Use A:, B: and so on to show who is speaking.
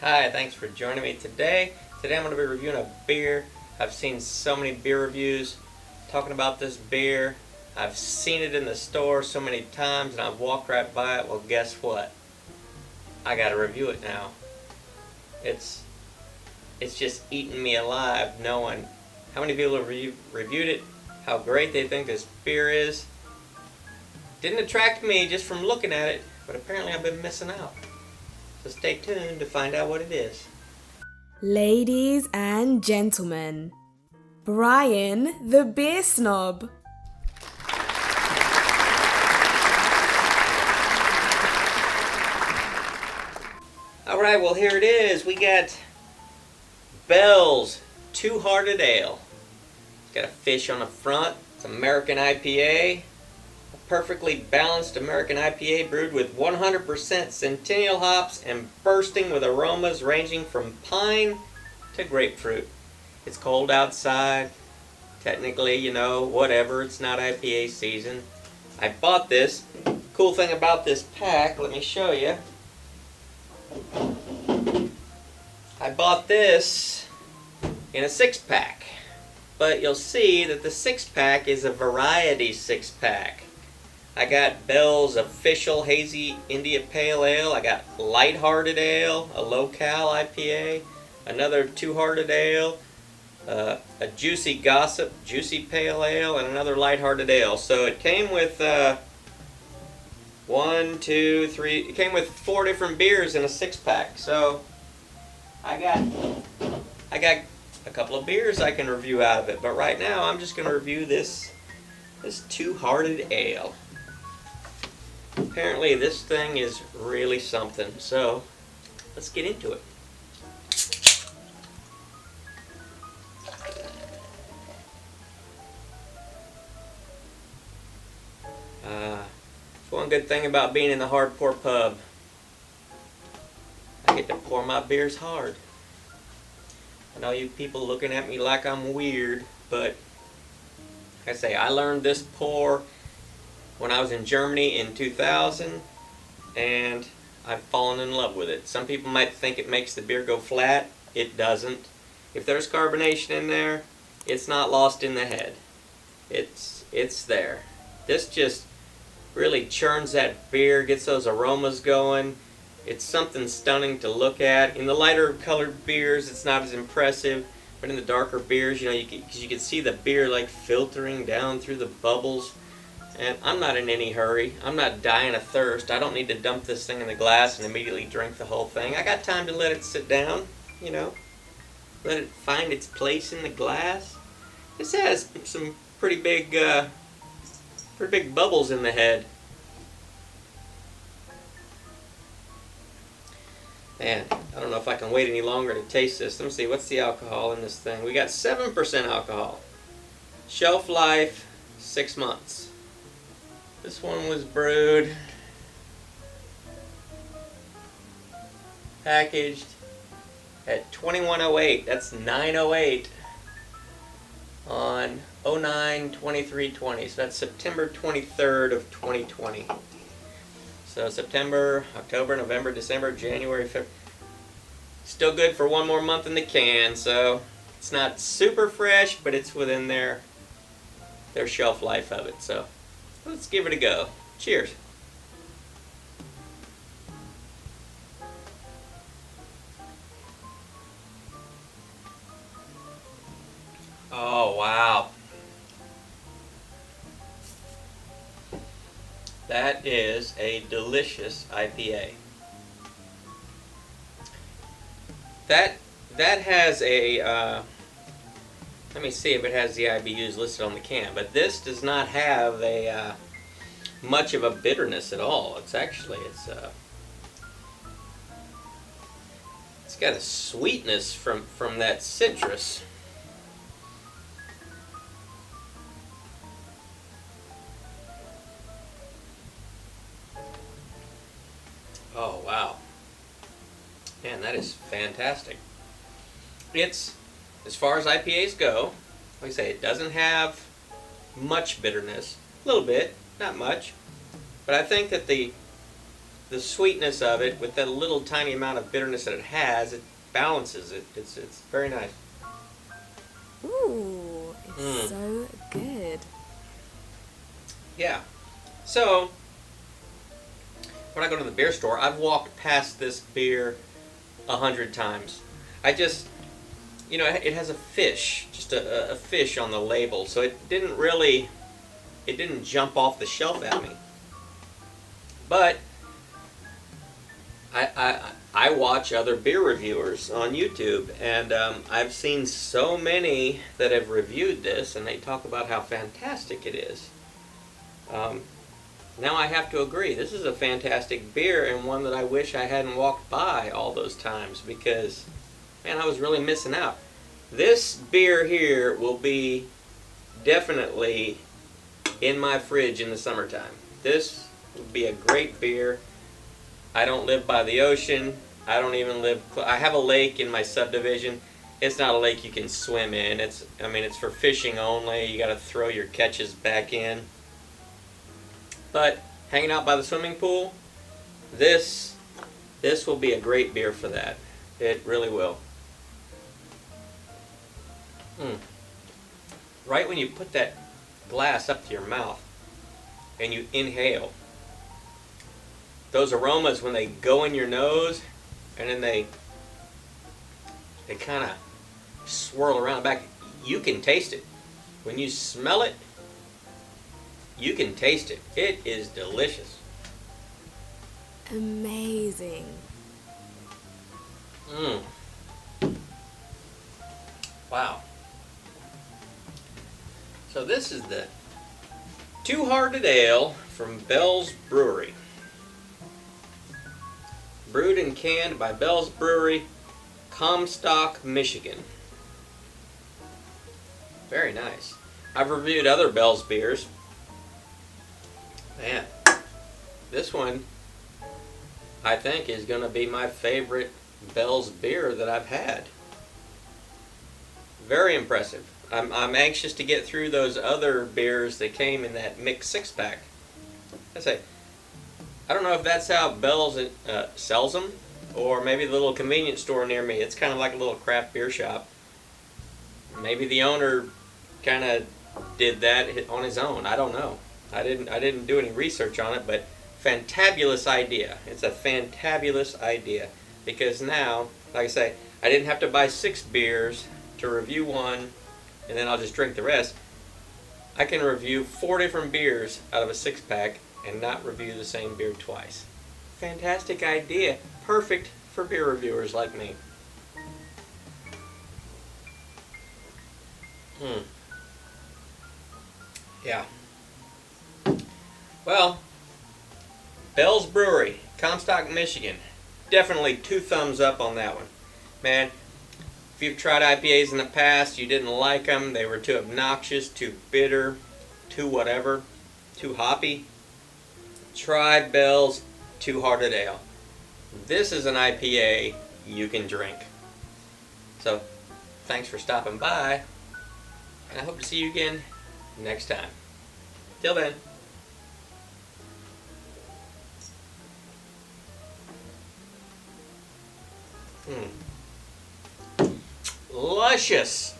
A: Hi, thanks for joining me today. Today I'm going to be reviewing a beer. I've seen so many beer reviews talking about this beer. I've seen it in the store so many times and I've walked right by it. Well, guess what? I got to review it now. It's just eating me alive knowing how many people have reviewed it, how great they think this beer is. Didn't attract me just from looking at it, but apparently I've been missing out. So stay tuned to find out what it is.
B: Ladies and gentlemen, Brian the Beer Snob.
A: Alright, well here it is. We got Bell's Two-Hearted Ale. It's got a fish on the front. It's American IPA. A perfectly balanced American IPA brewed with 100% Centennial hops and bursting with aromas ranging from pine to grapefruit. It's cold outside. Technically, whatever. It's not IPA season. I bought this. Cool thing about this pack, let me show you. I bought this in a 6-pack, but you'll see that the 6-pack is a variety 6-pack. I got Bell's official hazy India Pale Ale, I got Lighthearted Ale, a low-cal IPA, another Two-Hearted Ale, a Juicy Gossip Juicy Pale Ale, and another Lighthearted Ale. So it came with it came with 4 different beers in a 6-pack. So I got a couple of beers I can review out of it, but right now I'm just going to review this Two-Hearted Ale. Apparently this thing is really something, so let's get into it. One good thing about being in the hard pour pub, I get to pour my beers hard. I know you people looking at me like I'm weird, but like I say, I learned this pour when I was in Germany in 2000, and I've fallen in love with it. Some people might think it makes the beer go flat. It doesn't. If there's carbonation in there, it's not lost in the head. It's there. This just really churns that beer, gets those aromas going. It's something stunning to look at. In the lighter colored beers, it's not as impressive, but in the darker beers, you can see the beer like filtering down through the bubbles. And I'm not in any hurry. I'm not dying of thirst. I don't need to dump this thing in the glass and immediately drink the whole thing. I got time to let it sit down, let it find its place in the glass. This has some pretty big bubbles in the head. Man, I don't know if I can wait any longer to taste this. Let me see, what's the alcohol in this thing? We got 7% alcohol. Shelf life, 6 months. This one was brewed, packaged at 2108. That's 908 on 09/23/20. So that's September 23rd of 2020. So September, October, November, December, January, February. Still good for one more month in the can. So it's not super fresh, but it's within their shelf life of it. So let's give it a go. Cheers. Oh, wow. That is a delicious IPA. That has a, let me see if it has the IBUs listed on the can, but this does not have a much of a bitterness at all. It's got a sweetness from that citrus. Oh, wow. Man, that is fantastic. It's, as far as IPAs go, like I say, it doesn't have much bitterness. A little bit, not much. But I think that the the sweetness of it with that little tiny amount of bitterness that it has, it balances it. It's very nice.
B: Ooh, it's so good.
A: Yeah. So, when I go to the beer store, I've walked past this beer 100 times. I just, it has a fish, just a fish on the label, so it didn't jump off the shelf at me. But I watch other beer reviewers on YouTube, and I've seen so many that have reviewed this, and they talk about how fantastic it is. Now I have to agree, this is a fantastic beer, and one that I wish I hadn't walked by all those times, because, man, I was really missing out. This beer here will be definitely in my fridge in the summertime. This would be a great beer. I don't live by the ocean. I don't even live. I have a lake in my subdivision. It's not a lake you can swim in. It's for fishing only. You got to throw your catches back in. But hanging out by the swimming pool, this will be a great beer for that. It really will. Right when you put that glass up to your mouth and you inhale, those aromas, when they go in your nose and then they kind of swirl around back, you can taste it. When you smell it, you can taste it. It is delicious.
B: Amazing.
A: Wow. So this is the Two Hearted Ale from Bell's Brewery. Brewed and canned by Bell's Brewery, Comstock, Michigan. Very nice. I've reviewed other Bell's beers. Man, this one I think is going to be my favorite Bell's beer that I've had. Very impressive. I'm anxious to get through those other beers that came in that mixed six-pack. I don't know if that's how Bell's sells them, or maybe the little convenience store near me. It's kind of like a little craft beer shop. Maybe the owner kind of did that on his own. I don't know. I didn't do any research on it, but fantabulous idea. It's a fantabulous idea, because now, like I say, I didn't have to buy 6 beers to review one, and then I'll just drink the rest. I can review 4 different beers out of a 6-pack and not review the same beer twice. Fantastic idea. Perfect for beer reviewers like me. Yeah. Well, Bell's Brewery, Comstock, Michigan. Definitely 2 thumbs up on that one. Man, if you've tried IPAs in the past, you didn't like them, they were too obnoxious, too bitter, too whatever, too hoppy, try Bell's Two Hearted Ale. This is an IPA you can drink. So, thanks for stopping by, and I hope to see you again next time. Till then. Luscious.